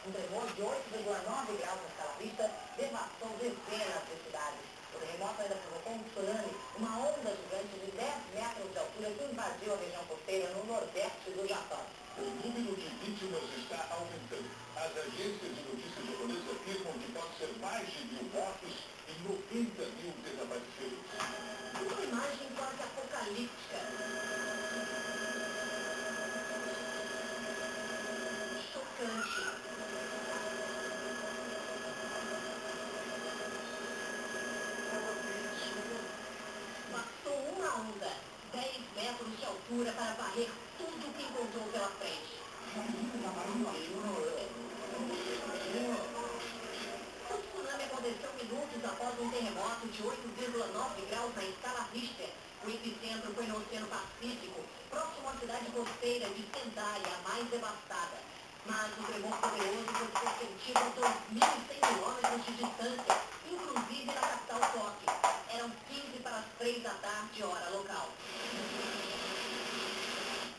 Um tremor de 8,9 graus na escala Richter devastou dezenas de cidades. O terremoto ainda provocou um tsunami, uma onda gigante de 10 metros de altura que invadiu a região costeira no nordeste do Japão. O número de vítimas está aumentando. As agências de notícias japonesas afirmam que pode ser mais de 1.000 mortos e 90.000 desaparecidos. Uma imagem quase apocalíptica. Chocante. Passou uma onda, 10 metros de altura, para varrer tudo que encontrou pela frente. O tsunami aconteceu minutos após um terremoto de 8,9 graus na escala Richter. O epicentro foi no Oceano Pacífico, próximo à cidade costeira de Sendai, a mais devastada. Mas o tremor poderoso foi ser sentido a 2.100 quilômetros de distância, inclusive na capital Tóquio. Eram 15 para as 3 da tarde, hora local.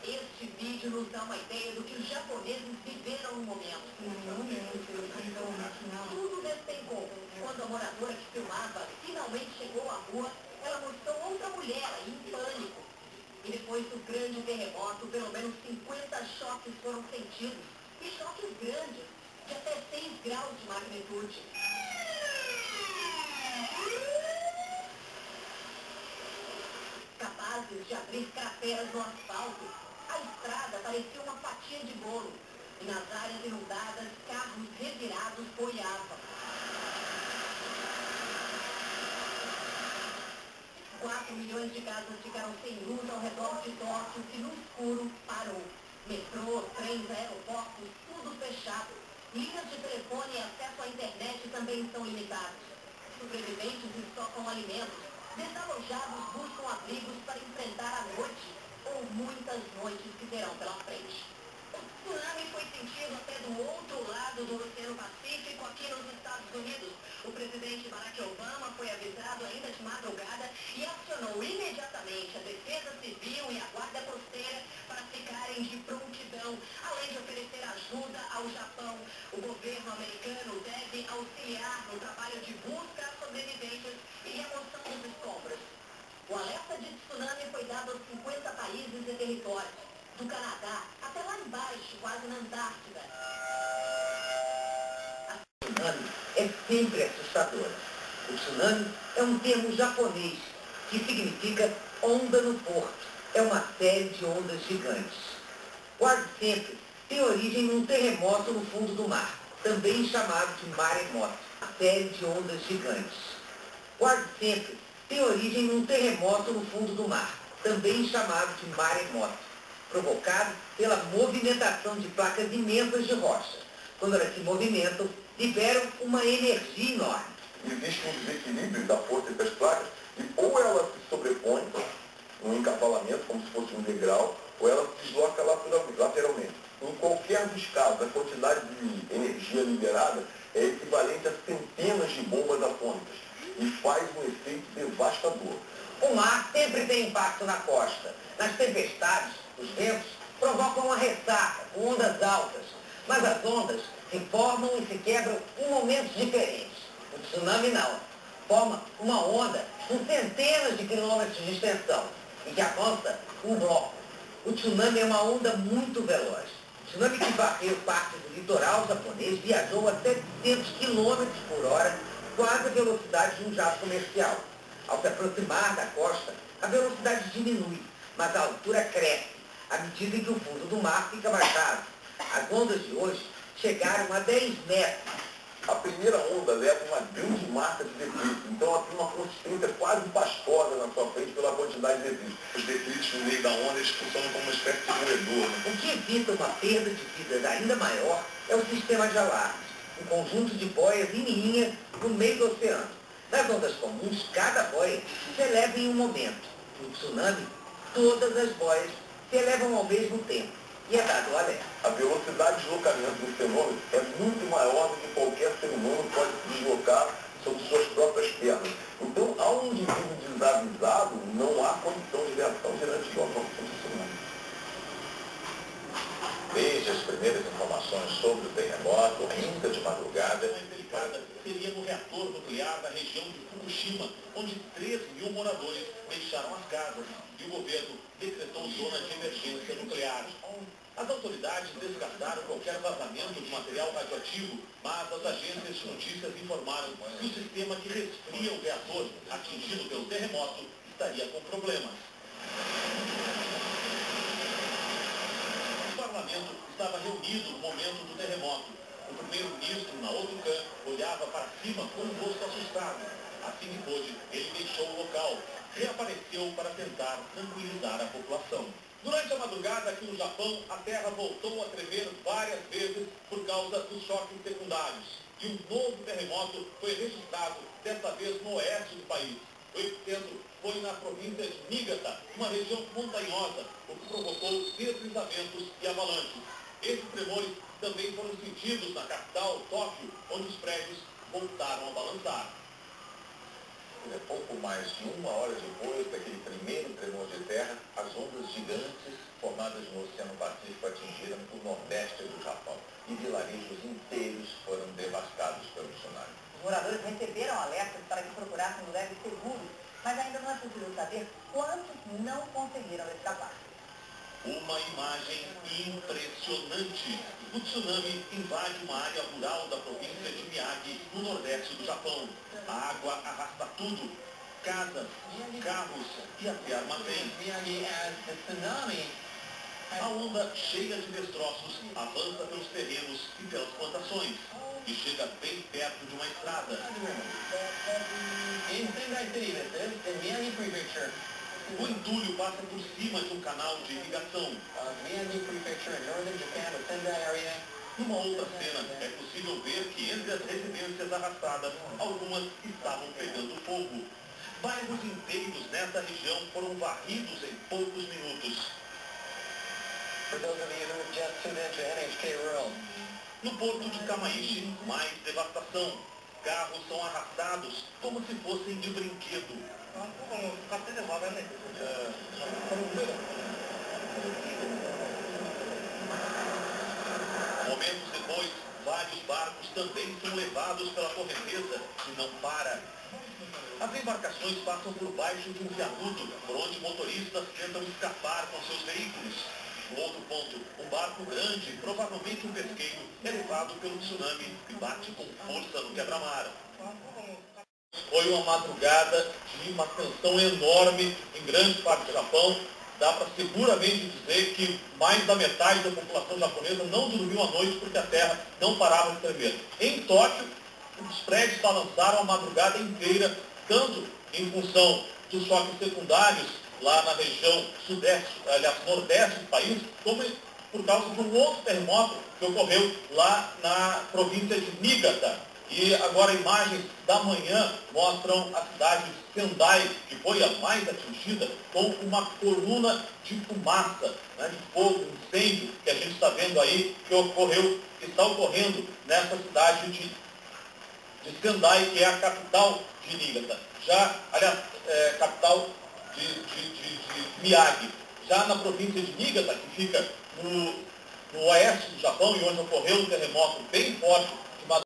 Este vídeo nos dá uma ideia do que os japoneses viveram no momento. Tudo despencou. Quando a moradora que filmava finalmente chegou à rua, ela mostrou outra mulher em pânico. E depois do grande terremoto, pelo menos 50 choques foram sentidos. E choques grandes, de até 6 graus de magnitude. Capazes de abrir crateras no asfalto, a estrada parecia uma fatia de bolo. E nas áreas inundadas, carros revirados boiavam. 4 milhões de casas ficaram sem luz ao redor de Tóquio, que no escuro parou. Metrô, trens, aeroportos, tudo fechado. Linhas de telefone e acesso à internet também estão limitados. Sobreviventes estocam alimentos. Desalojados buscam abrigos para enfrentar a noite, ou muitas noites que terão pela frente. O tsunami foi sentido até do outro lado do Oceano Pacífico, aqui nos Estados Unidos. O presidente Barack Obama foi avisado ainda de madrugada e acionou imediatamente a Defesa Civil e a Guarda Costeira para ficarem de prontidão, além de oferecer ajuda ao Japão. O governo americano deve auxiliar no trabalho de busca a sobreviventes e remoção dos escombros. O alerta de tsunami foi dado aos 50 países e territórios, do Canadá até lá embaixo, quase na Antártida. A tsunami é sempre assustadora. O tsunami é um termo japonês que significa onda no porto. É uma série de ondas gigantes. Quase sempre tem origem num terremoto no fundo do mar, também chamado de maremoto. Uma série de ondas gigantes. Quase sempre tem origem num terremoto no fundo do mar, também chamado de maremoto, provocado pela movimentação de placas imensas de rocha. Quando elas se movimentam, liberam uma energia enorme. Existe um desequilíbrio da força entre as placas e ou ela se sobrepõe num encavalamento, como se fosse um degrau, ou ela se desloca lateralmente. Em qualquer dos casos, a quantidade de energia liberada é equivalente a centenas de bombas atômicas e faz um efeito devastador. O mar sempre tem impacto na costa. Nas tempestades, os ventos provocam uma ressaca, com ondas altas. Mas as ondas se formam e se quebram em momentos diferentes. O tsunami não. Forma uma onda com centenas de quilômetros de extensão e que avança um bloco. O tsunami é uma onda muito veloz. O tsunami que varreu parte do litoral japonês viajou a 700 km por hora, quase a velocidade de um jato comercial. Ao se aproximar da costa, a velocidade diminui, mas a altura cresce, à medida que o fundo do mar fica baixado. As ondas de hoje chegaram a 10 metros. A primeira onda leva uma grande marca de detritos, então ela tem uma consistência quase pastosa na sua frente pela quantidade de detritos. Os detritos no meio da onda eles funcionam como uma espécie de roedor. O que evita uma perda de vidas ainda maior é o sistema de alarmes, um conjunto de boias em linha no meio do oceano. Nas ondas comuns, cada boia se eleva em um momento. No tsunami, todas as boias se elevam ao mesmo tempo e é dado o alerta. A velocidade de deslocamento do fenômeno é muito maior do que qualquer ser humano pode se deslocar sobre suas próprias pernas. Então, ao indivíduo desavisado, não há condição de reação diante de uma condição de tsunami. Desde as primeiras informações sobre o terremoto, ainda de madrugada. A mais delicada seria no reator nuclear da região de Fukushima, onde 13 mil moradores deixaram as casas e o governo decretou zona de emergência nuclear. As autoridades descartaram qualquer vazamento de material radioativo, mas as agências de notícias informaram que o sistema que resfria o reator atingido pelo terremoto estaria com problemas. O parlamento estava reunido no momento do terremoto. O primeiro-ministro, Naoto Kan, olhava para cima com o rosto assustado. Assim que pôde, ele deixou o local. Reapareceu para tentar tranquilizar a população. Durante a madrugada aqui no Japão, a terra voltou a tremer várias vezes por causa dos choques secundários. E um novo terremoto foi registrado, desta vez no oeste do país. O epicentro foi na província de Niigata, uma região montanhosa, o que provocou deslizamentos e avalanches. Esses tremores também foram sentidos na capital, Tóquio, onde os prédios voltaram a balançar. Pouco mais de uma hora depois daquele primeiro tremor de terra, as ondas gigantes formadas no Oceano Pacífico atingiram o nordeste do Japão e vilarejos inteiros foram devastados pelo tsunami. Os moradores receberam alertas para que procurassem lugares seguros, mas ainda não é possível saber quantos não conseguiram escapar. Uma imagem impressionante. O tsunami invade uma área rural da província de Miyagi, no nordeste do Japão. A água arrasta tudo. Casas, carros e até armazéns. A onda, cheia de destroços, avança pelos terrenos e pelas plantações. E chega bem perto de uma estrada. O entulho passa por cima de um canal de irrigação. Numa outra cena, é possível ver que entre as residências arrastadas, algumas estavam pegando fogo. Bairros inteiros nessa região foram varridos em poucos minutos. No porto de Kamaishi, mais devastação. Carros são arrastados como se fossem de brinquedo. Momentos depois, vários barcos também são levados pela correnteza e não para. As embarcações passam por baixo de um viaduto, por onde motoristas tentam escapar com seus veículos. No outro ponto, um barco grande, provavelmente um pesqueiro, é levado pelo tsunami e bate com força no quebra-mar. Foi uma madrugada de uma tensão enorme em grande parte do Japão. Dá para seguramente dizer que mais da metade da população japonesa não dormiu à noite porque a terra não parava de tremer. Em Tóquio, os prédios balançaram a madrugada inteira, tanto em função dos choques secundários lá na região sudeste, aliás, nordeste do país, como por causa de um outro terremoto que ocorreu lá na província de Niigata. E agora imagens da manhã mostram a cidade de Sendai, que foi a mais atingida, com uma coluna de fumaça, né, de fogo, incêndio, que a gente está vendo aí, que está ocorrendo nessa cidade de Sendai, que é a capital de Niigata. Capital de Miyagi. Já na província de Niigata, que fica no oeste do Japão e onde ocorreu um terremoto bem forte